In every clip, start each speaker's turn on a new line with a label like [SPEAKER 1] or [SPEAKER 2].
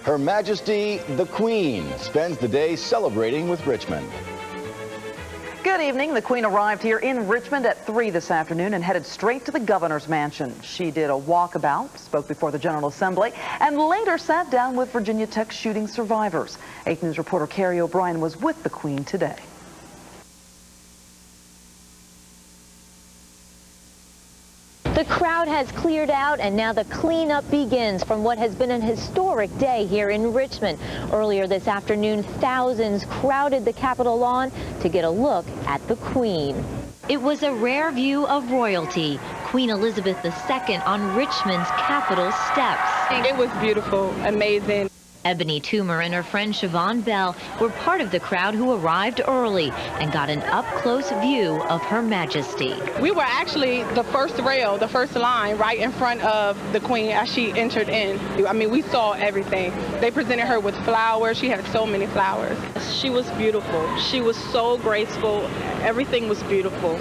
[SPEAKER 1] Her Majesty the Queen spends the day celebrating with Richmond.
[SPEAKER 2] Good evening. The Queen arrived here in Richmond at 3 this afternoon and headed straight to the governor's mansion. She did a walkabout, spoke before the General Assembly, and later sat down with Virginia Tech shooting survivors. 8 News reporter Carrie O'Brien was with the Queen today.
[SPEAKER 3] The crowd has cleared out, and now the cleanup begins from what has been an historic day here in Richmond. Earlier this afternoon, thousands crowded the Capitol lawn to get a look at the Queen. It was a rare view of royalty. Queen Elizabeth II on Richmond's Capitol steps.
[SPEAKER 4] It was beautiful, amazing.
[SPEAKER 3] Ebony Toomer and her friend Siobhan Bell were part of the crowd who arrived early and got an up-close view of Her Majesty.
[SPEAKER 4] We were actually the first rail, the first line, right in front of the Queen as she entered in. I mean, we saw everything. They presented her with flowers. She had so many flowers.
[SPEAKER 5] She was beautiful. She was so graceful. Everything was beautiful.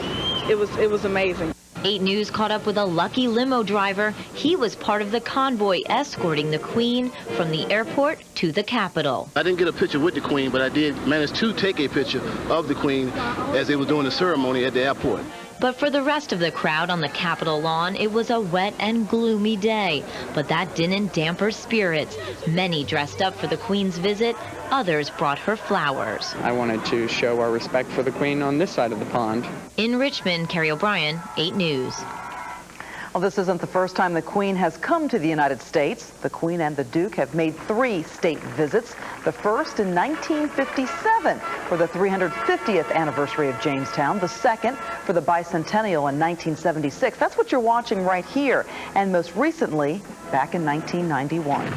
[SPEAKER 5] It was amazing.
[SPEAKER 3] 8 News caught up with a lucky limo driver. He was part of the convoy escorting the Queen from the airport to the Capitol.
[SPEAKER 6] I didn't get a picture with the Queen, but I did manage to take a picture of the Queen as they were doing the ceremony at the airport.
[SPEAKER 3] But for the rest of the crowd on the Capitol lawn, it was a wet and gloomy day. But that didn't damper spirits. Many dressed up for the Queen's visit. Others brought her flowers.
[SPEAKER 7] I wanted to show our respect for the Queen on this side of the pond.
[SPEAKER 3] In Richmond, Carrie O'Brien, 8 News.
[SPEAKER 2] Well, this isn't the first time the Queen has come to the United States. The Queen and the Duke have made 3 state visits. The first in 1957 for the 350th anniversary of Jamestown. The second for the bicentennial in 1976. That's what you're watching right here. And most recently, back in 1991.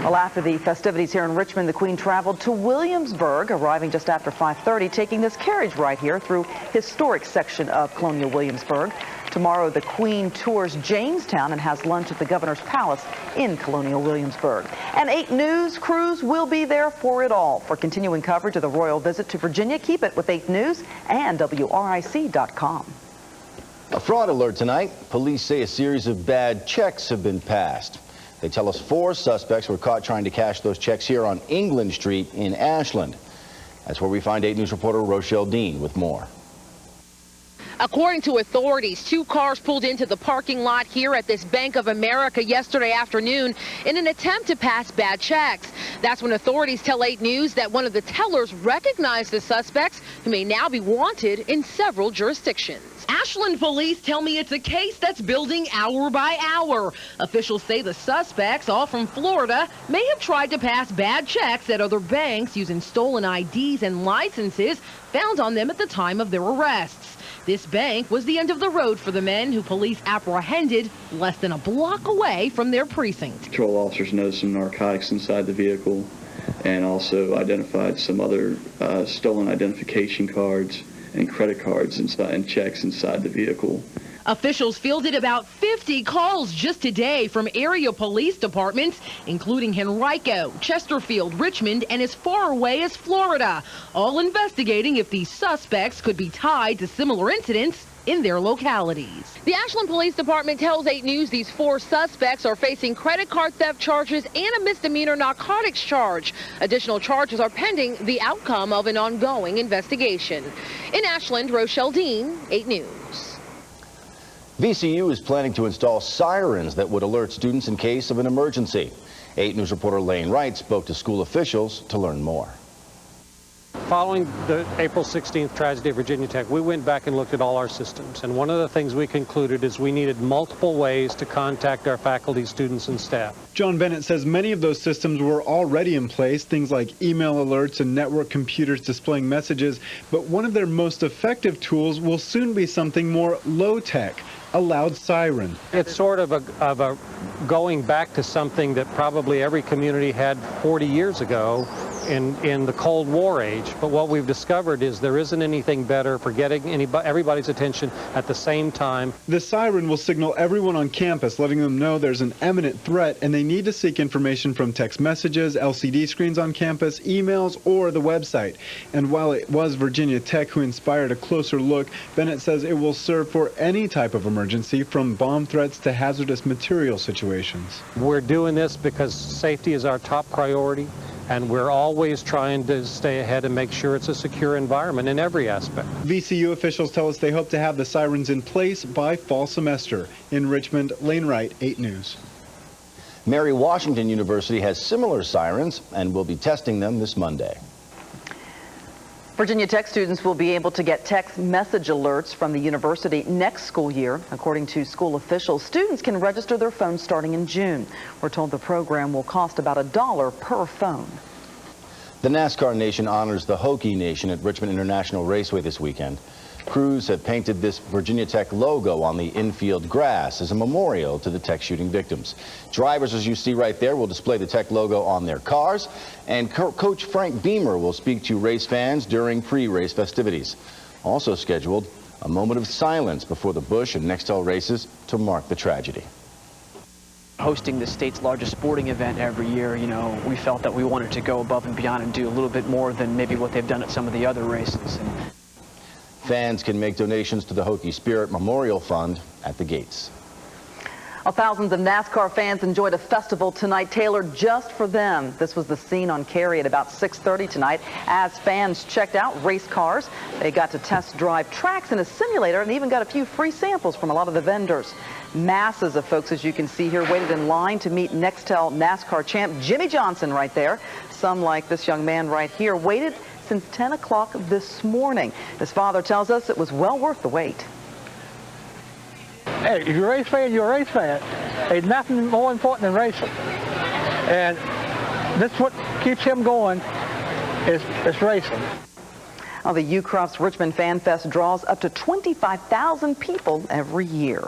[SPEAKER 2] Well, after the festivities here in Richmond, the Queen traveled to Williamsburg, arriving just after 5:30, taking this carriage right here through historic section of Colonial Williamsburg. Tomorrow, the Queen tours Jamestown and has lunch at the Governor's Palace in Colonial Williamsburg. And 8 News crews will be there for it all. For continuing coverage of the royal visit to Virginia, keep it with 8 News and WRIC.com.
[SPEAKER 1] A fraud alert tonight. Police say a series of bad checks have been passed. They tell us 4 suspects were caught trying to cash those checks here on England Street in Ashland. That's where we find 8 News reporter Rochelle Dean with more.
[SPEAKER 8] According to authorities, 2 cars pulled into the parking lot here at this Bank of America yesterday afternoon in an attempt to pass bad checks. That's when authorities tell 8 News that one of the tellers recognized the suspects, who may now be wanted in several jurisdictions. Ashland police tell me it's a case that's building hour by hour. Officials say the suspects, all from Florida, may have tried to pass bad checks at other banks using stolen IDs and licenses found on them at the time of their arrests. This bank was the end of the road for the men who police apprehended less than a block away from their precinct.
[SPEAKER 9] Patrol officers noticed some narcotics inside the vehicle and also identified some other stolen identification cards and credit cards inside and checks inside the vehicle.
[SPEAKER 8] Officials fielded about 50 calls just today from area police departments, including Henrico, Chesterfield, Richmond, and as far away as Florida, all investigating if these suspects could be tied to similar incidents in their localities. The Ashland Police Department tells 8 News these 4 suspects are facing credit card theft charges and a misdemeanor narcotics charge. Additional charges are pending the outcome of an ongoing investigation. In Ashland, Rochelle Dean, 8 News.
[SPEAKER 1] VCU is planning to install sirens that would alert students in case of an emergency. 8 News reporter Lane Wright spoke to school officials to learn more.
[SPEAKER 10] Following the April 16th tragedy at Virginia Tech, we went back and looked at all our systems. And one of the things we concluded is we needed multiple ways to contact our faculty, students, and staff.
[SPEAKER 11] John Bennett says many of those systems were already in place, things like email alerts and network computers displaying messages. But one of their most effective tools will soon be something more low-tech, a loud siren.
[SPEAKER 10] It's sort of a going back to something that probably every community had 40 years ago, in the Cold War age. But what we've discovered is there isn't anything better for getting everybody's attention at the same time.
[SPEAKER 11] The siren will signal everyone on campus, letting them know there's an imminent threat and they need to seek information from text messages, LCD screens on campus, emails, or the website. And while it was Virginia Tech who inspired a closer look, Bennett says it will serve for any type of emergency, from bomb threats to hazardous material situations.
[SPEAKER 10] We're doing this because safety is our top priority, and we're always trying to stay ahead and make sure it's a secure environment in every aspect.
[SPEAKER 11] VCU officials tell us they hope to have the sirens in place by fall semester. In Richmond, Lane Wright, 8 News.
[SPEAKER 1] Mary Washington University has similar sirens and will be testing them this Monday.
[SPEAKER 2] Virginia Tech students will be able to get text message alerts from the university next school year. According to school officials, students can register their phones starting in June. We're told the program will cost about $1 per phone.
[SPEAKER 1] The NASCAR Nation honors the Hokie Nation at Richmond International Raceway this weekend. Crews have painted this Virginia Tech logo on the infield grass as a memorial to the Tech shooting victims. Drivers, as you see right there, will display the Tech logo on their cars, and Coach Frank Beamer will speak to race fans during pre-race festivities. Also scheduled, a moment of silence before the Busch and Nextel races to mark the tragedy.
[SPEAKER 12] Hosting the state's largest sporting event every year, you know, we felt that we wanted to go above and beyond and do a little bit more than maybe what they've done at some of the other races.
[SPEAKER 1] Fans can make donations to the Hokie Spirit Memorial Fund at the gates.
[SPEAKER 2] Well, thousands of NASCAR fans enjoyed a festival tonight tailored just for them. This was the scene on Cary at about 6:30 tonight. As fans checked out race cars, they got to test drive tracks in a simulator and even got a few free samples from a lot of the vendors. Masses of folks, as you can see here, waited in line to meet Nextel NASCAR champ Jimmy Johnson right there. Some, like this young man right here, waited since 10 o'clock this morning. His father tells us it was well worth the wait.
[SPEAKER 13] Hey, if you're a race fan, you're a race fan. There's nothing more important than racing. And that's what keeps him going, is racing.
[SPEAKER 2] Well, the UCroft's Richmond Fan Fest draws up to 25,000 people every year.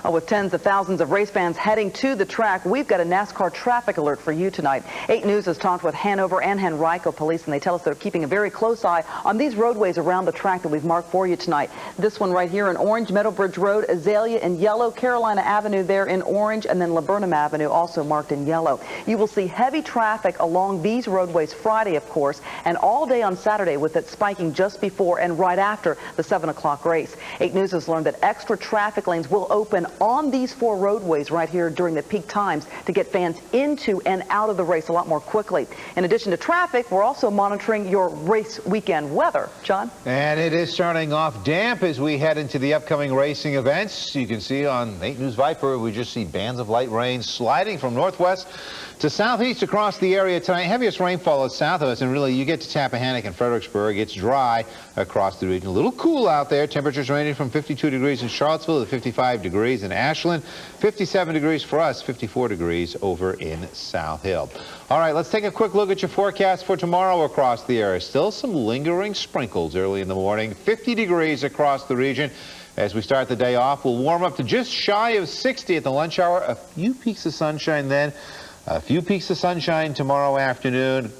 [SPEAKER 2] With tens of thousands of race fans heading to the track, we've got a NASCAR traffic alert for you tonight. 8 News has talked with Hanover and Henrico police, and they tell us they're keeping a very close eye on these roadways around the track that we've marked for you tonight. This one right here in orange, Meadowbridge Road, Azalea in yellow, Carolina Avenue there in orange, and then Laburnum Avenue also marked in yellow. You will see heavy traffic along these roadways Friday, of course, and all day on Saturday, with it spiking just before and right after the 7 o'clock race. 8 News has learned that extra traffic lanes will open on these 4 roadways right here during the peak times to get fans into and out of the race a lot more quickly. In addition to traffic, we're also monitoring your race weekend weather. John?
[SPEAKER 14] And it is starting off damp as we head into the upcoming racing events. You can see on 8 News Viper, we just see bands of light rain sliding from northwest to southeast across the area tonight. Heaviest rainfall is south of us, and really you get to Tappahannock and Fredericksburg. It's dry across the region. A little cool out there. Temperatures ranging from 52 degrees in Charlottesville to 55 degrees in Ashland. 57 degrees for us, 54 degrees over in South Hill. All right, let's take a quick look at your forecast for tomorrow across the area. Still some lingering sprinkles early in the morning. 50 degrees across the region. As we start the day off, we'll warm up to just shy of 60 at the lunch hour. A few peaks of sunshine then. A few peaks of sunshine tomorrow afternoon.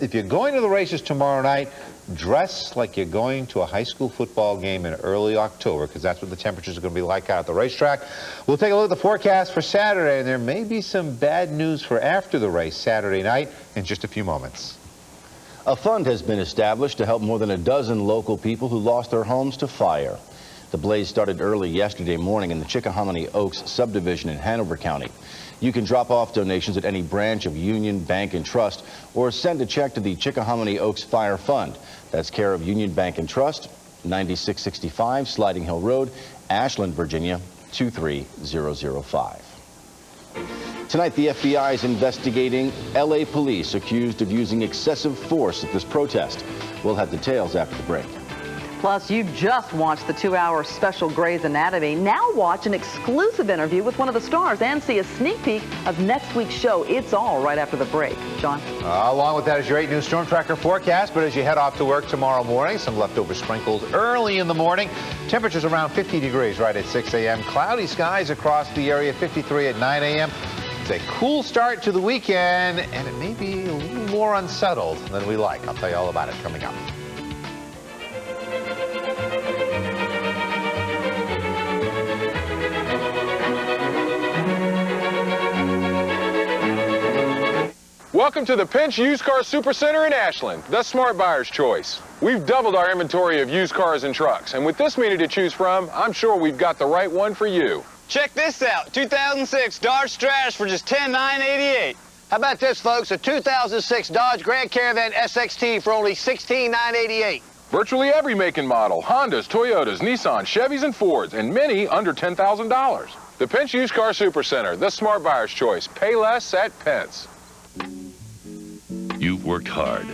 [SPEAKER 14] If you're going to the races tomorrow night, dress like you're going to a high school football game in early October, because that's what the temperatures are going to be like out at the racetrack. We'll take a look at the forecast for Saturday, and there may be some bad news for after the race Saturday night in just a few moments.
[SPEAKER 1] A fund has been established to help more than a dozen local people who lost their homes to fire. The blaze started early yesterday morning in the Chickahominy Oaks subdivision in Hanover County. You can drop off donations at any branch of Union Bank and Trust or send a check to the Chickahominy Oaks Fire Fund. That's care of Union Bank and Trust, 9665 Sliding Hill Road, Ashland, Virginia, 23005. Tonight, the FBI is investigating LA police accused of using excessive force at this protest. We'll have details after the break.
[SPEAKER 2] Plus, you just watched the 2-hour special Grey's Anatomy. Now watch an exclusive interview with one of the stars and see a sneak peek of next week's show. It's all right after the break. John?
[SPEAKER 14] Along with that is your 8 News Storm Tracker forecast. But as you head off to work tomorrow morning, some leftover sprinkles early in the morning. Temperatures around 50 degrees right at 6 a.m. Cloudy skies across the area, 53 at 9 a.m. It's a cool start to the weekend, and it may be a little more unsettled than we like. I'll tell you all about it coming up.
[SPEAKER 15] Welcome to the Pinch Used Car Supercenter in Ashland, the smart buyer's choice. We've doubled our inventory of used cars and trucks, and with this many to choose from, I'm sure we've got the right one for you.
[SPEAKER 16] Check this out, 2006 Dodge Stratus for just $10,988. How about this, folks, a 2006 Dodge Grand Caravan SXT for only $16,988.
[SPEAKER 15] Virtually every make and model, Hondas, Toyotas, Nissans, Chevys, and Fords, and many under $10,000. The Pinch Used Car Supercenter, the smart buyer's choice. Pay less at Pence.
[SPEAKER 17] You've worked hard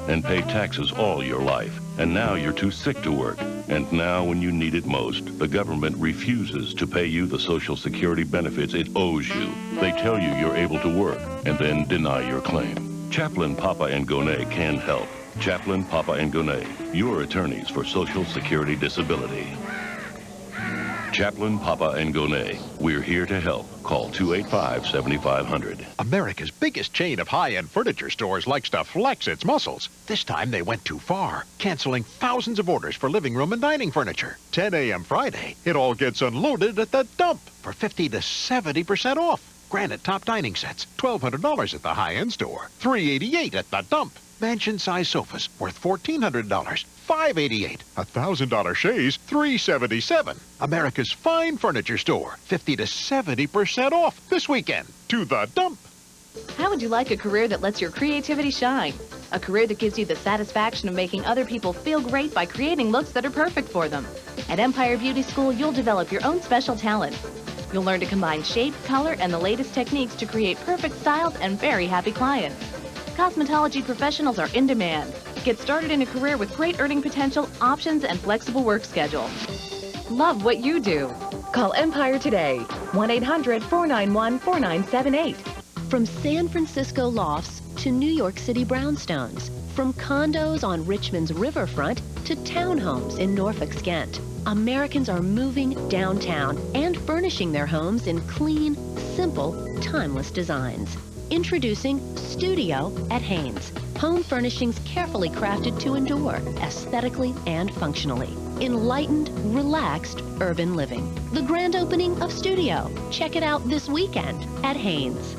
[SPEAKER 17] and paid taxes all your life, and now you're too sick to work. And now, when you need it most, the government refuses to pay you the Social Security benefits it owes you. They tell you you're able to work and then deny your claim. Chaplain Papa and Gonet can help. Chaplain Papa and Gonet, your attorneys for Social Security disability. Chaplain Papa and Gonet, we're here to help. Call 285-7500.
[SPEAKER 18] America's biggest chain of high-end furniture stores likes to flex its muscles. This time they went too far, canceling thousands of orders for living room and dining furniture. 10 a.m. Friday, it all gets unloaded at the dump for 50 to 70% off. Granite top dining sets, $1,200 at the high-end store, $388 at the dump. Mansion-size sofas worth $1,400, $588. $1,000 chaise, $377. America's fine furniture store, 50 to 70% off this weekend. To the dump.
[SPEAKER 19] How would you like a career that lets your creativity shine? A career that gives you the satisfaction of making other people feel great by creating looks that are perfect for them. At Empire Beauty School, you'll develop your own special talent. You'll learn to combine shape, color, and the latest techniques to create perfect styles and very happy clients. Cosmetology professionals are in demand. Get started in a career with great earning potential, options, and flexible work schedule. Love what you do. Call Empire today. 1-800-491-4978.
[SPEAKER 20] From San Francisco lofts to New York City brownstones. From condos on Richmond's riverfront to townhomes in Norfolk's Kent. Americans are moving downtown and furnishing their homes in clean, simple, timeless designs. Introducing Studio at Haines. Home furnishings carefully crafted to endure, aesthetically and functionally. Enlightened, relaxed urban living. The grand opening of Studio. Check it out this weekend at Haines.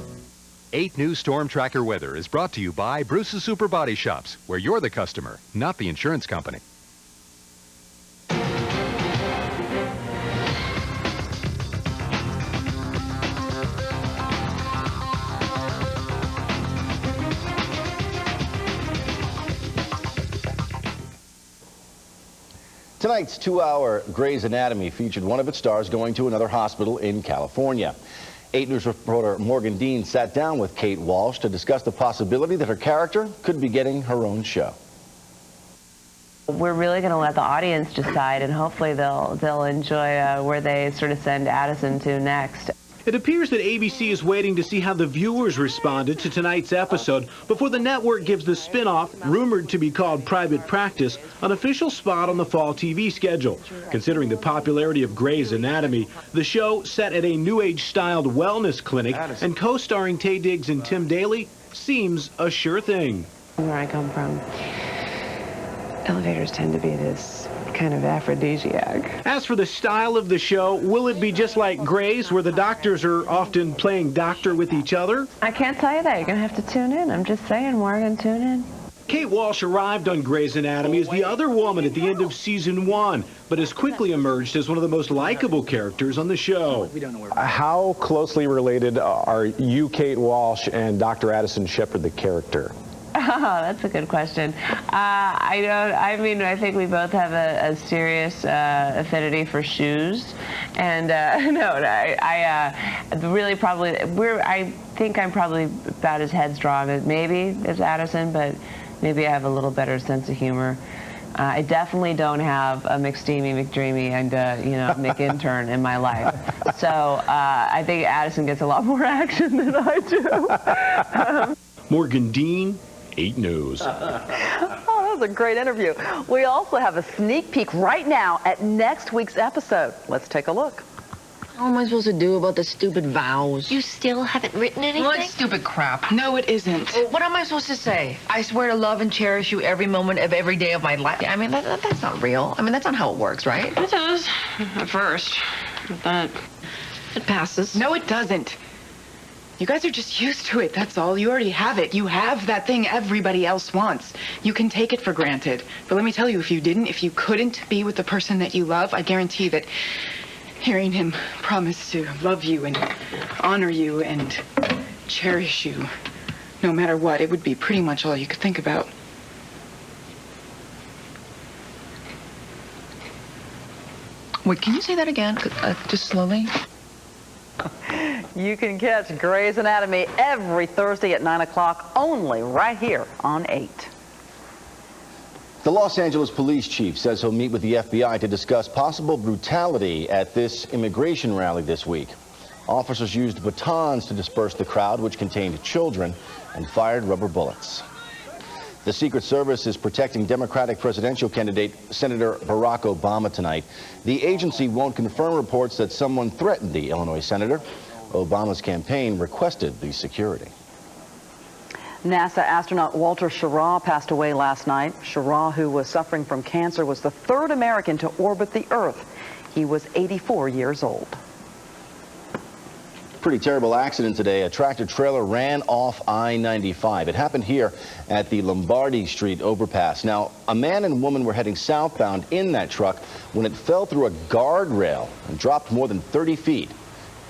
[SPEAKER 21] 8 News Storm Tracker weather is brought to you by Bruce's Super Body Shops, where you're the customer, not the insurance company.
[SPEAKER 1] Tonight's 2-hour Grey's Anatomy featured one of its stars going to another hospital in California. 8 News reporter Morgan Dean sat down with Kate Walsh to discuss the possibility that her character could be getting her own show.
[SPEAKER 22] We're really going to let the audience decide, and hopefully they'll enjoy where they sort of send Addison to next.
[SPEAKER 23] It appears that ABC is waiting to see how the viewers responded to tonight's episode before the network gives the spin-off, rumored to be called Private Practice, an official spot on the fall TV schedule. Considering the popularity of Grey's Anatomy, the show, set at a New Age-styled wellness clinic and co-starring Taye Diggs and Tim Daly, seems a sure thing.
[SPEAKER 22] Where I come from, elevators tend to be this kind of aphrodisiac.
[SPEAKER 23] As for the style of the show, will it be just like Grey's, where the doctors are often playing doctor with each other?
[SPEAKER 22] I can't tell you that. You're going to have to tune in. I'm just saying, Morgan, tune in.
[SPEAKER 23] Kate Walsh arrived on Grey's Anatomy as the other woman at the end of season 1, but has quickly emerged as one of the most likable characters on the show.
[SPEAKER 24] How closely related are you, Kate Walsh, and Dr. Addison Shepherd, the character?
[SPEAKER 22] Oh, that's a good question. I think we both have a serious affinity for shoes, and I think I'm probably about as headstrong as Addison, but maybe I have a little better sense of humor. I definitely don't have a McSteamy, McDreamy, and McIntern in my life. So I think Addison gets a lot more action than I do.
[SPEAKER 23] Morgan Dean, 8 News.
[SPEAKER 2] Oh, that was a great interview. We also have a sneak peek right now at next week's episode. Let's take a look.
[SPEAKER 4] How am I supposed to do about the stupid vows?
[SPEAKER 5] You still haven't written anything?
[SPEAKER 6] What stupid crap? No, it isn't.
[SPEAKER 4] Well, what am I supposed to say? I swear to love and cherish you every moment of every day of my life. I mean, that's not real. I mean, that's not how it works, right?
[SPEAKER 6] It does, at first. But then it passes. No, it doesn't. You guys are just used to it, that's all. You already have it. You have that thing everybody else wants. You can take it for granted. But let me tell you, if you couldn't be with the person that you love, I guarantee that hearing him promise to love you and honor you and cherish you, no matter what, it would be pretty much all you could think about.
[SPEAKER 4] Wait, can you say that again? Just slowly?
[SPEAKER 2] You can catch Grey's Anatomy every Thursday at 9 o'clock only right here on 8.
[SPEAKER 1] The Los Angeles police chief says he'll meet with the FBI to discuss possible brutality at this immigration rally this week. Officers used batons to disperse the crowd, which contained children, and fired rubber bullets. The Secret Service is protecting Democratic presidential candidate Senator Barack Obama tonight. The agency won't confirm reports that someone threatened the Illinois senator. Obama's campaign requested the security.
[SPEAKER 2] NASA astronaut Walter Schirra passed away last night. Schirra, who was suffering from cancer, was the third American to orbit the Earth. He was 84 years old.
[SPEAKER 1] Pretty terrible accident today. A tractor trailer ran off I-95. It happened here at the Lombardi Street overpass. Now, a man and woman were heading southbound in that truck when it fell through a guardrail and dropped more than 30 feet.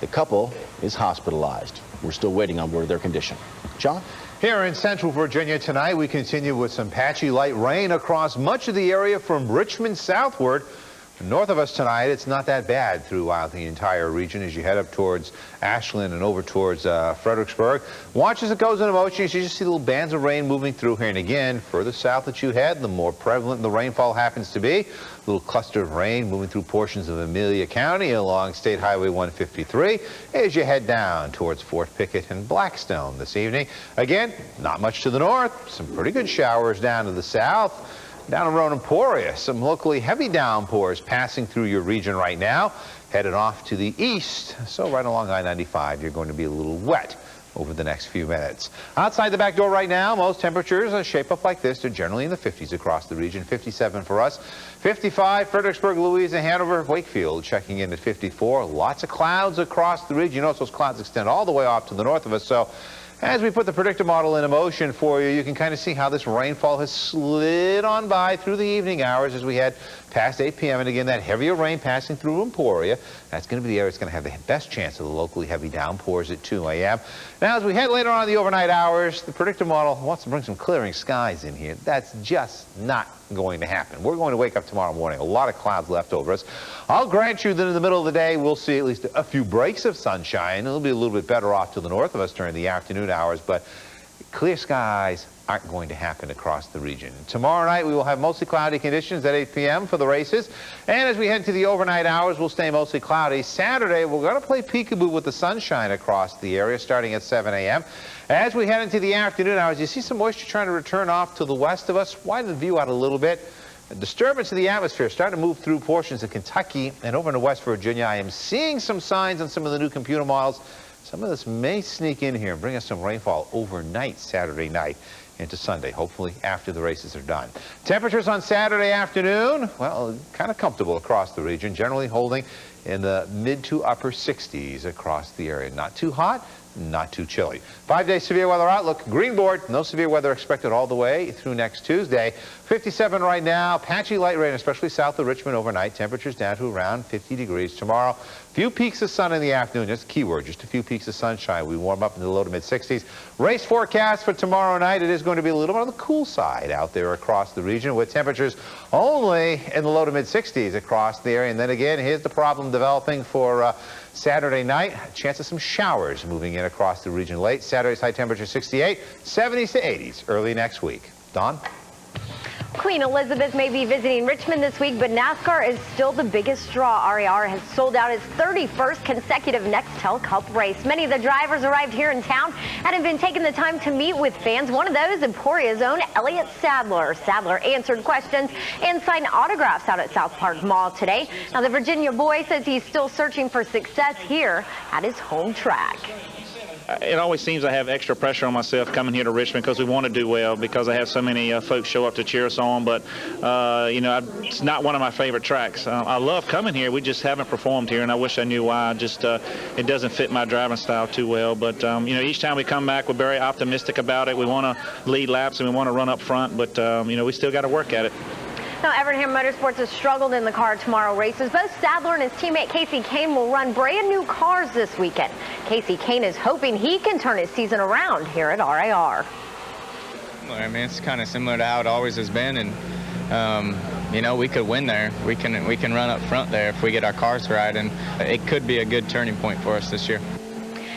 [SPEAKER 1] The couple is hospitalized. We're still waiting on word of their condition. John?
[SPEAKER 14] Here in central Virginia tonight, we continue with some patchy light rain across much of the area from Richmond southward. North of us tonight, it's not that bad throughout the entire region as you head up towards Ashland and over towards Fredericksburg. Watch as it goes into motion. You just see little bands of rain moving through here. And again, further south that you head, the more prevalent the rainfall happens to be. A little cluster of rain moving through portions of Amelia County along State Highway 153 as you head down towards Fort Pickett and Blackstone this evening. Again, not much to the north. Some pretty good showers down to the south. Down around Emporia, some locally heavy downpours passing through your region right now, headed off to the east. So right along I-95, you're going to be a little wet over the next few minutes. Outside the back door right now, most temperatures shape up like this. They're generally in the 50s across the region. 57 for us, 55 Fredericksburg, Louisa, Hanover, Wakefield checking in at 54. Lots of clouds across the region. You notice those clouds extend all the way off to the north of us. So as we put the predictor model into motion for you, you can kind of see how this rainfall has slid on by through the evening hours as we head past 8 p.m. And again, that heavier rain passing through Emporia. That's going to be the area that's going to have the best chance of the locally heavy downpours at 2 a.m. Now, as we head later on in the overnight hours, the predictor model wants to bring some clearing skies in here. That's just not going to happen. We're going to wake up tomorrow morning. A lot of clouds left over us. I'll grant you that in the middle of the day, we'll see at least a few breaks of sunshine. It'll be a little bit better off to the north of us during the afternoon hours, but clear skies aren't going to happen across the region. Tomorrow night, we will have mostly cloudy conditions at 8 p.m. for the races. And as we head to the overnight hours, we'll stay mostly cloudy. Saturday, we're going to play peekaboo with the sunshine across the area starting at 7 a.m. As we head into the afternoon hours, you see some moisture trying to return off to the west of us. Widen the view out a little bit. A disturbance of the atmosphere starting to move through portions of Kentucky and over into West Virginia. I am seeing some signs on some of the new computer models. Some of this may sneak in here and bring us some rainfall overnight Saturday night into Sunday, hopefully after the races are done. Temperatures on Saturday afternoon, well, kind of comfortable across the region, generally holding in the mid to upper 60s across the area. Not too hot, not too chilly. 5-day severe weather outlook, green board, no severe weather expected all the way through next Tuesday. 57 right now, patchy light rain, especially south of Richmond overnight. Temperatures down to around 50 degrees tomorrow. Few peaks of sun in the afternoon, just a keyword, just a few peaks of sunshine. We warm up into the low to mid 60s. Race forecast for tomorrow night, it is going to be a little bit on the cool side out there across the region with temperatures only in the low to mid 60s across the area. And then again, here's the problem developing for Saturday night. A chance of some showers moving in across the region late. Saturday's high temperature 68, 70s to 80s early next week. Dawn?
[SPEAKER 3] Queen Elizabeth may be visiting Richmond this week, but NASCAR is still the biggest draw. RIR has sold out its 31st consecutive Nextel Cup race. Many of the drivers arrived here in town and have been taking the time to meet with fans. One of those, Emporia's own Elliott Sadler. Sadler answered questions and signed autographs out at South Park Mall today. Now, the Virginia boy says he's still searching for success here at his home track.
[SPEAKER 5] It always seems I have extra pressure on myself coming here to Richmond because we want to do well, because I have so many folks show up to cheer us on. But, you know, it's not one of my favorite tracks. I love coming here. We just haven't performed here, and I wish I knew why. Just it doesn't fit my driving style too well. But, you know, each time we come back, we're very optimistic about it. We want to lead laps and we want to run up front, but, you know, we still got to work at it.
[SPEAKER 3] Now, Evernham Motorsports has struggled in the car tomorrow races. Both Sadler and his teammate Casey Kane will run brand new cars this weekend. Casey Kane is hoping he can turn his season around here at RIR.
[SPEAKER 7] I mean, it's kind of similar to how it always has been, and you know, we could win there. We can run up front there if we get our cars right, and it could be a good turning point for us this year.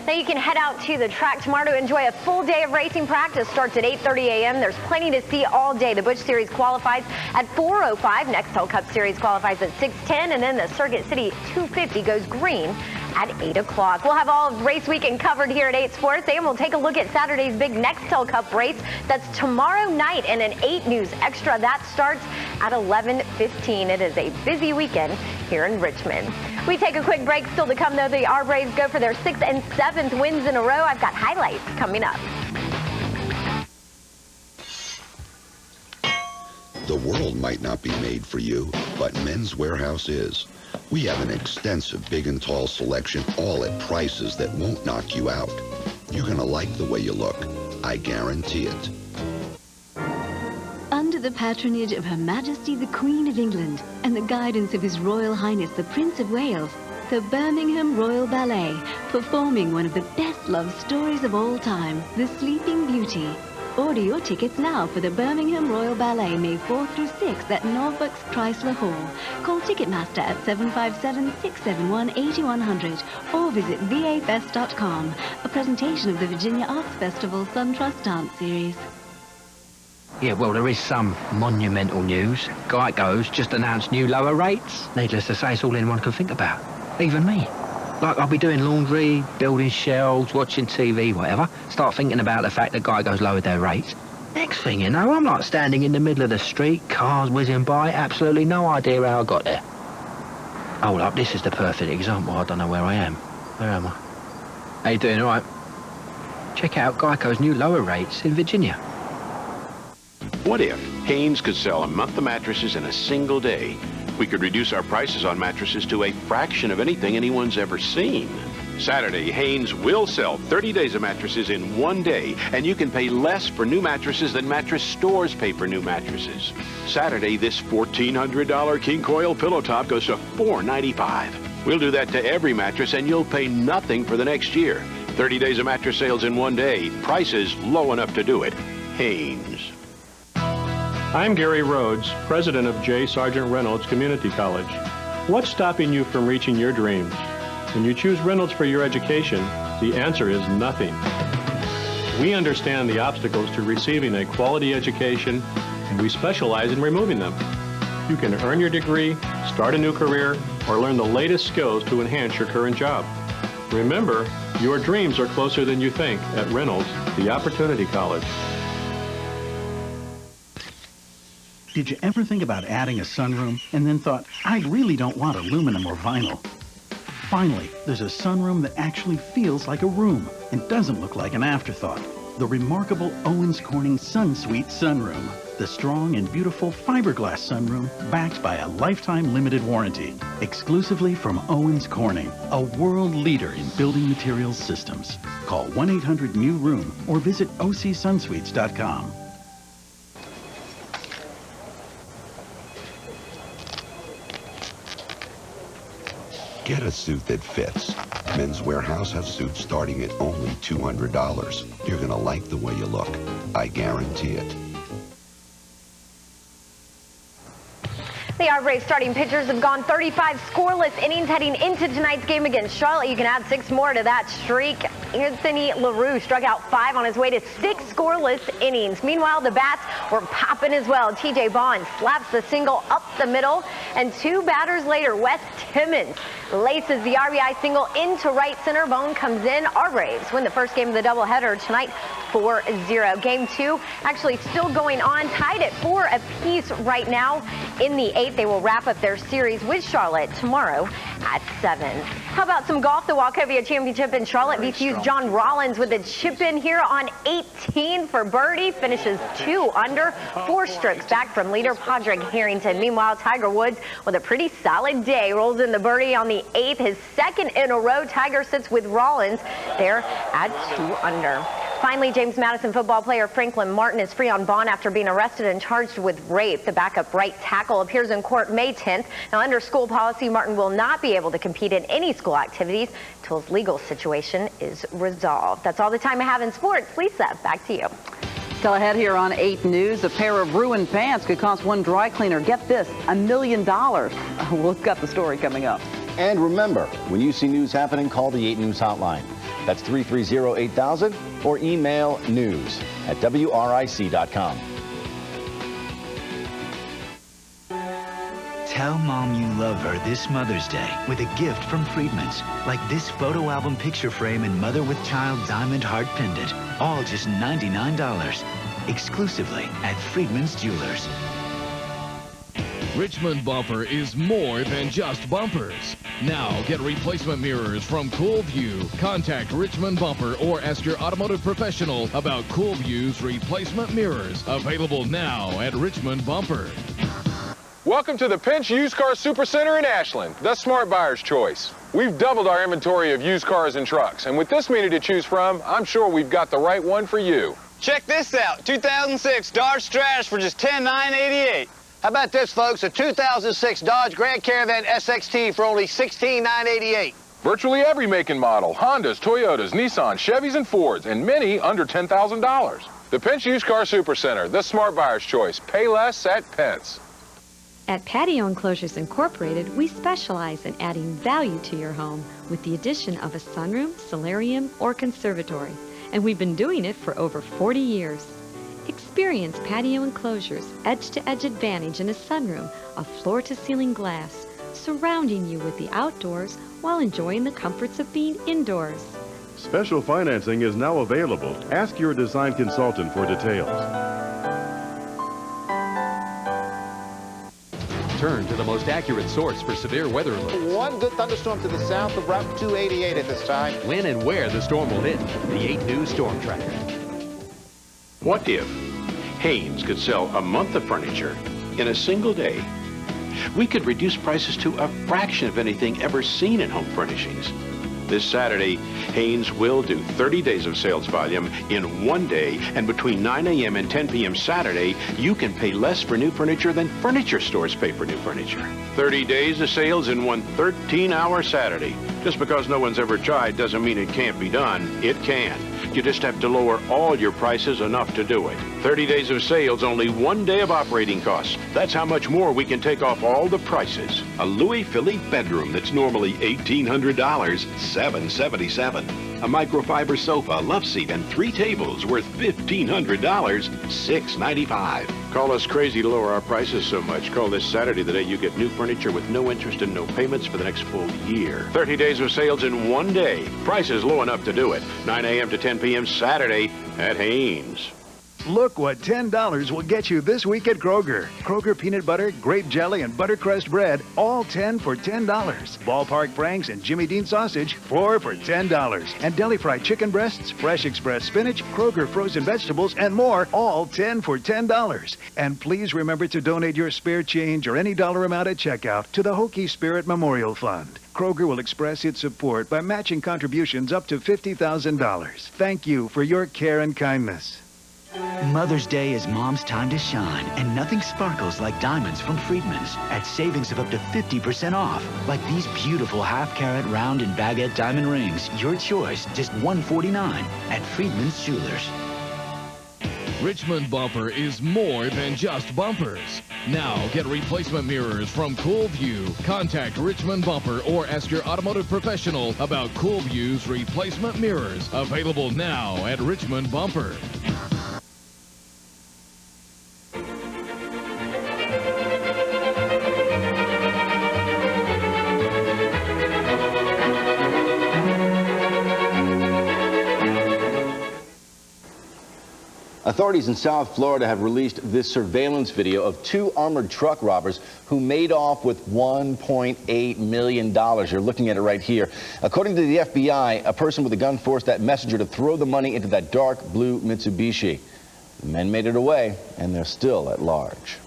[SPEAKER 3] Now you can head out to the track tomorrow to enjoy a full day of racing. Practice starts at 8:30 a.m. There's plenty to see all day. The Busch Series qualifies at 4:05. Nextel Cup Series qualifies at 6:10, and then the Circuit City 250 goes green at 8 o'clock. We'll have all of race weekend covered here at 8 Sports, and we'll take a look at Saturday's big Nextel Cup race. That's tomorrow night, and an 8 News Extra that starts at 11:15. It is a busy weekend here in Richmond. We take a quick break. Still to come, though, the R Braves go for their 6th and 7th wins in a row. I've got highlights coming up.
[SPEAKER 9] The world might not be made for you, but Men's Warehouse is. We have an extensive big and tall selection, all at prices that won't knock you out. You're going to like the way you look. I guarantee it.
[SPEAKER 25] Under the patronage of Her Majesty the Queen of England and the guidance of His Royal Highness the Prince of Wales, the Birmingham Royal Ballet, performing one of the best love stories of all time, The Sleeping Beauty. Order your tickets now for the Birmingham Royal Ballet, May 4th through 6th at Norfolk's Chrysler Hall. Call Ticketmaster at 757-671-8100 or visit vafest.com. A presentation of the Virginia Arts Festival SunTrust Dance Series.
[SPEAKER 26] Yeah, well, there is some monumental news. Geico's just announced new lower rates. Needless to say, it's all anyone can think about. Even me. Like, I'll be doing laundry, building shelves, watching TV, whatever. Start thinking about the fact that Geico's lowered their rates. Next thing you know, I'm like standing in the middle of the street, cars whizzing by, absolutely no idea how I got there. Hold up, this is the perfect example. I don't know where I am. Where am I? How you doing, all right? Check out Geico's new lower rates in Virginia.
[SPEAKER 27] What if Haynes could sell a month of mattresses in a single day? We could reduce our prices on mattresses to a fraction of anything anyone's ever seen. Saturday, Haynes will sell 30 days of mattresses in one day, and you can pay less for new mattresses than mattress stores pay for new mattresses. Saturday, this $1,400 king coil pillow top goes to $495. We'll do that to every mattress, and you'll pay nothing for the next year. 30 days of mattress sales in one day. Prices low enough to do it. Haynes.
[SPEAKER 28] I'm Gary Rhodes, president of J. Sargent Reynolds Community College. What's stopping you from reaching your dreams? When you choose Reynolds for your education, the answer is nothing. We understand the obstacles to receiving a quality education, and we specialize in removing them. You can earn your degree, start a new career, or learn the latest skills to enhance your current job. Remember, your dreams are closer than you think at Reynolds, the Opportunity College.
[SPEAKER 29] Did you ever think about adding a sunroom and then thought, I really don't want aluminum or vinyl? Finally, there's a sunroom that actually feels like a room and doesn't look like an afterthought. The remarkable Owens Corning SunSuite sunroom. The strong and beautiful fiberglass sunroom backed by a lifetime limited warranty. Exclusively from Owens Corning, a world leader in building materials systems. Call 1-800-NEW-ROOM or visit ocsunsuites.com.
[SPEAKER 9] Get a suit that fits. Men's Warehouse has suits starting at only $200. You're going to like the way you look. I guarantee it.
[SPEAKER 3] The R Braves starting pitchers have gone 35 scoreless innings heading into tonight's game against Charlotte. You can add 6 more to that streak. Anthony LaRue struck out 5 on his way to 6 scoreless innings. Meanwhile, the bats were popping as well. TJ Bond slaps the single up the middle, and 2 batters later, Wes Timmons laces the RBI single into right center. Bone comes in. Our Braves win the first game of the doubleheader tonight, 4-0. Game 2 actually still going on, tied at 4 apiece right now. In the 8th, they will wrap up their series with Charlotte tomorrow at 7. How about some golf? The Wachovia Championship in Charlotte. VCU's John Rollins with a chip in here on 18 for birdie. Finishes 2 under, 4 strokes back from leader Padraig Harrington. Meanwhile, Tiger Woods with a pretty solid day. Rolls in the birdie on the 8th, his 2nd in a row. Tiger sits with Rollins there at 2 under. Finally, James Madison football player Franklin Martin is free on bond after being arrested and charged with rape. The backup right tackle appears in court May 10th. Now, under school policy, Martin will not be able to compete in any school activities until his legal situation is resolved. That's all the time I have in sports. Lisa, back to you.
[SPEAKER 2] Still ahead here on 8 News, a pair of ruined pants could cost one dry cleaner, get this, $1 million. We've got the story coming up.
[SPEAKER 1] And remember, when you see news happening, call the 8 News hotline. That's 330-8000 or email news@WRIC.com.
[SPEAKER 8] Tell Mom you love her this Mother's Day with a gift from Friedman's, like this photo album picture frame and mother with child diamond heart pendant, all just $99, exclusively at Friedman's Jewelers.
[SPEAKER 10] Richmond Bumper is more than just bumpers. Now get replacement mirrors from Cool View. Contact Richmond Bumper or ask your automotive professional about Cool View's replacement mirrors. Available now at Richmond Bumper.
[SPEAKER 11] Welcome to the Pinch Used Car Super Center in Ashland, the smart buyer's choice. We've doubled our inventory of used cars and trucks, and with this many to choose from, I'm sure we've got the right one for you.
[SPEAKER 12] Check this out, 2006 Dodge Stratus for just $10,988.
[SPEAKER 13] How about this, folks? A 2006 Dodge Grand Caravan SXT for only $16,988.
[SPEAKER 11] Virtually every make and model, Hondas, Toyotas, Nissan, Chevys, and Fords, and many under $10,000. The Pinch Used Car Super Center, the smart buyer's choice. Pay less at Pence.
[SPEAKER 15] At Patio Enclosures Incorporated, we specialize in adding value to your home with the addition of a sunroom, solarium, or conservatory. And we've been doing it for over 40 years. Experience Patio Enclosures' edge-to-edge advantage in a sunroom of floor-to-ceiling glass, surrounding you with the outdoors while enjoying the comforts of being indoors.
[SPEAKER 16] Special financing is now available. Ask your design consultant for details.
[SPEAKER 21] Turn to the most accurate source for severe weather alerts.
[SPEAKER 14] One good thunderstorm to the south of Route 288 at this time.
[SPEAKER 21] When and where the storm will hit. The 8 News Storm Tracker.
[SPEAKER 27] What if Haynes could sell a month of furniture in a single day? We could reduce prices to a fraction of anything ever seen in home furnishings. This Saturday, Haynes will do 30 days of sales volume in one day, and between 9 a.m. and 10 p.m. Saturday, you can pay less for new furniture than furniture stores pay for new furniture. 30 days of sales in one 13-hour Saturday. Just because no one's ever tried doesn't mean it can't be done. It can. You just have to lower all your prices enough to do it. 30 days of sales, only 1 day of operating costs. That's how much more we can take off all the prices. A Louis Philippe bedroom that's normally $1,800, $777. A microfiber sofa, love seat, and 3 tables worth $1,500, $695. Call us crazy to lower our prices so much. Call this Saturday the day you get new furniture with no interest and no payments for the next full year. 30 days of sales in one day. Prices low enough to do it. 9 a.m. to 10 p.m. Saturday at Haynes.
[SPEAKER 17] Look what $10 will get you this week at Kroger. Kroger peanut butter, grape jelly, and buttercrust bread, all 10 for $10. Ballpark Franks and Jimmy Dean sausage, 4 for $10. And deli fried chicken breasts, Fresh Express spinach, Kroger frozen vegetables, and more, all 10 for $10. And please remember to donate your spare change or any dollar amount at checkout to the Hokie Spirit Memorial Fund. Kroger will express its support by matching contributions up to $50,000. Thank you for your care and kindness.
[SPEAKER 8] Mother's Day is mom's time to shine, and nothing sparkles like diamonds from Friedman's at savings of up to 50% off. Like these beautiful half-carat round and baguette diamond rings. Your choice, just $149 at Friedman's Jewelers.
[SPEAKER 10] Richmond Bumper is more than just bumpers. Now get replacement mirrors from Cool View. Contact Richmond Bumper or ask your automotive professional about Cool View's replacement mirrors. Available now at Richmond Bumper.
[SPEAKER 1] Authorities in South Florida have released this surveillance video of two armored truck robbers who made off with $1.8 million. You're looking at it right here. According to the FBI, a person with a gun forced that messenger to throw the money into that dark blue Mitsubishi. The men made it away, and they're still at large.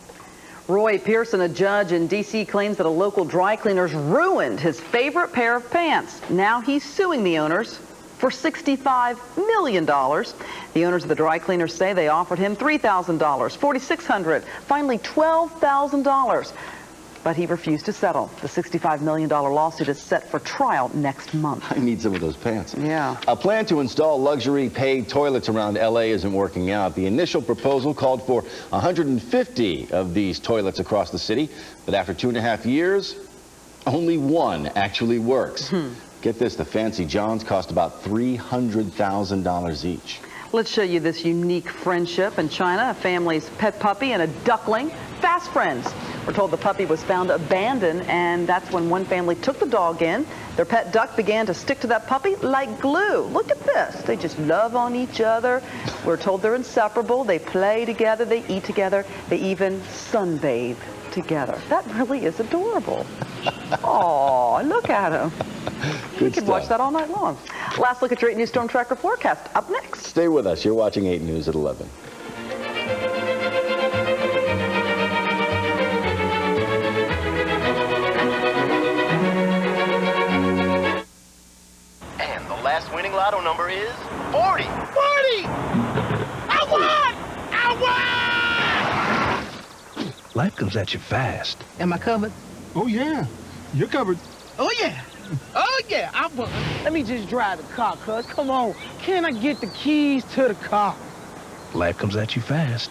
[SPEAKER 2] Roy Pearson, a judge in D.C., claims that a local dry cleaner's ruined his favorite pair of pants. Now he's suing the owners for $65 million. The owners of the dry cleaner say they offered him $3,000, $4,600, finally $12,000. But he refused to settle. The $65 million lawsuit is set for trial next month.
[SPEAKER 1] I need some of those pants.
[SPEAKER 2] Yeah.
[SPEAKER 1] A plan to install luxury paid toilets around L.A. isn't working out. The initial proposal called for 150 of these toilets across the city, but after 2.5 years, only one actually works. Get this, the Fancy Johns cost about $300,000 each.
[SPEAKER 2] Let's show you this unique friendship in China. A family's pet puppy and a duckling, fast friends. We're told the puppy was found abandoned, and that's when one family took the dog in. Their pet duck began to stick to that puppy like glue. Look at this. They just love on each other. We're told they're inseparable. They play together. They eat together. They even sunbathe together. That really is adorable. Oh, look at him. You can watch that all night long. Last look at your 8 News Storm Tracker forecast up next.
[SPEAKER 1] Stay with us. You're watching 8 News at 11.
[SPEAKER 4] And the last winning lotto number is 40. 40! I won! I won!
[SPEAKER 5] Life comes at you fast.
[SPEAKER 4] Am I covered?
[SPEAKER 5] Oh, yeah. You're covered.
[SPEAKER 4] Oh, yeah. Oh, yeah, I won. Let me just drive the car, cuz. Come on. Can I get the keys to the car?
[SPEAKER 5] Life comes at you fast.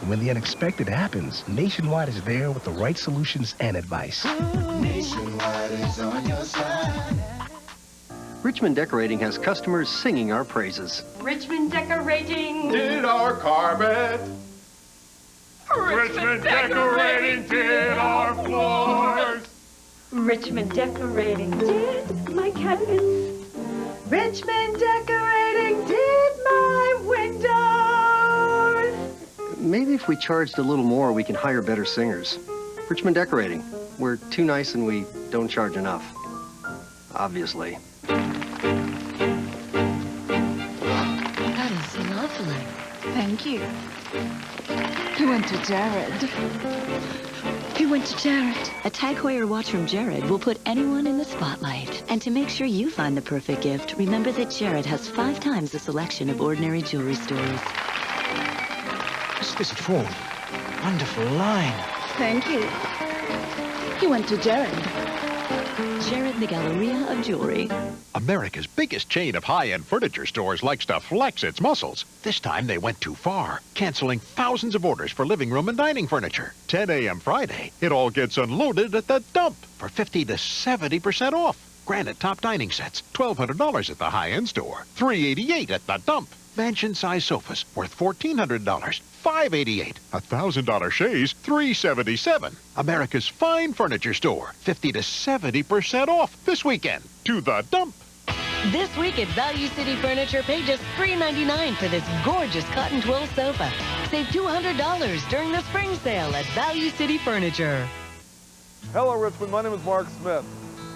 [SPEAKER 5] When the unexpected happens, Nationwide is there with the right solutions and advice.
[SPEAKER 6] Nationwide is on your side.
[SPEAKER 18] Richmond Decorating has customers singing our praises.
[SPEAKER 19] Richmond Decorating
[SPEAKER 6] Did our carpet.
[SPEAKER 19] Richmond Decorating did our floors. Richmond Decorating did my cabinets. Richmond Decorating did my windows.
[SPEAKER 18] Maybe if we charged a little more, we can hire better singers. Richmond Decorating. We're too nice and we don't charge enough. Obviously.
[SPEAKER 20] That is lovely. Thank you. He went to Jared.
[SPEAKER 25] He went to Jared. A Tag Heuer watch from Jared will put anyone in the spotlight. And to make sure you find the perfect gift, remember that Jared has 5 times the selection of ordinary jewelry stores.
[SPEAKER 5] Exquisite form. Wonderful line.
[SPEAKER 20] Thank you. He went to Jared.
[SPEAKER 25] Jared, the Galleria of Jewelry.
[SPEAKER 22] America's biggest chain of high-end furniture stores likes to flex its muscles. This time they went too far, canceling thousands of orders for living room and dining furniture. 10 a.m. Friday, it all gets unloaded at the dump for 50 to 70% off. Granite top dining sets, $1,200 at the high-end store, $388 at the dump. Mansion-size sofas worth $1,400, $588. $1,000 chaise, $377. America's fine furniture store, 50 to 70% off this weekend. To the dump.
[SPEAKER 23] This week at Value City Furniture, pay just $399 for this gorgeous cotton twill sofa. Save $200 during the spring sale at Value City Furniture.
[SPEAKER 24] Hello, Richmond. My name is Mark Smith.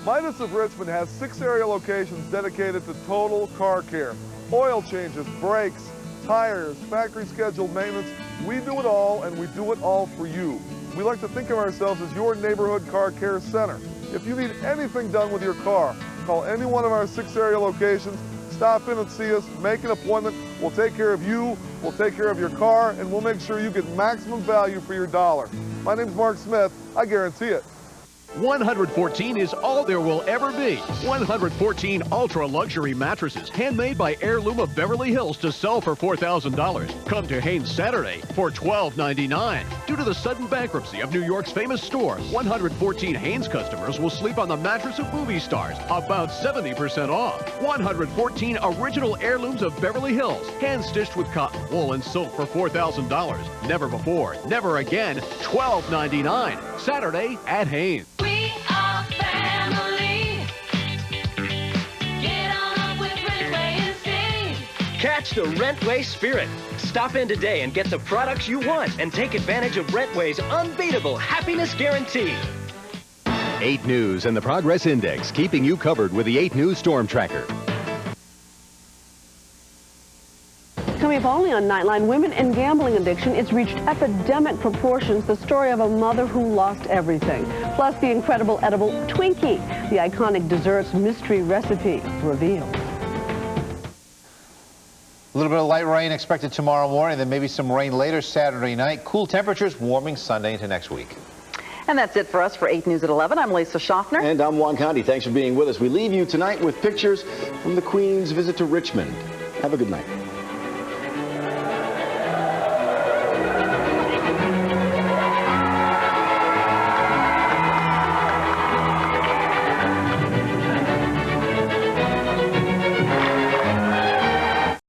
[SPEAKER 24] Midas of Richmond has 6 area locations dedicated to total car care. Oil changes, brakes, tires, factory scheduled maintenance. We do it all, and we do it all for you. We like to think of ourselves as your neighborhood car care center. If you need anything done with your car, call any one of our 6 area locations, stop in and see us, make an appointment. We'll take care of you, we'll take care of your car, and we'll make sure you get maximum value for your dollar. My name's Mark Smith. I guarantee it.
[SPEAKER 3] 114 is all there will ever be. 114 ultra-luxury mattresses, handmade by Heirloom of Beverly Hills to sell for $4,000. Come to Hanes Saturday for $12.99. Due to the sudden bankruptcy of New York's famous store, 114 Hanes customers will sleep on the mattress of movie stars, about 70% off. 114 original Heirlooms of Beverly Hills, hand-stitched with cotton, wool, and silk for $4,000. Never before, never again, $12.99. Saturday at Hanes.
[SPEAKER 19] We are family. Get on up with Rentway and sing.
[SPEAKER 7] Catch the Rentway spirit. Stop in today and get the products you want and take advantage of Rentway's unbeatable happiness guarantee.
[SPEAKER 21] 8 News and the Progress Index, keeping you covered with the 8 News Storm Tracker.
[SPEAKER 9] Coming up only on Nightline, women and gambling addiction. It's reached epidemic proportions. The story of a mother who lost everything. Plus the incredible edible Twinkie, the iconic dessert's mystery recipe revealed.
[SPEAKER 14] A little bit of light rain expected tomorrow morning, then maybe some rain later Saturday night. Cool temperatures warming Sunday into next week.
[SPEAKER 2] And that's it for us for 8 News at 11. I'm Lisa Schaffner.
[SPEAKER 1] And I'm Juan Conti. Thanks for being with us. We leave you tonight with pictures from the Queen's visit to Richmond. Have a good night.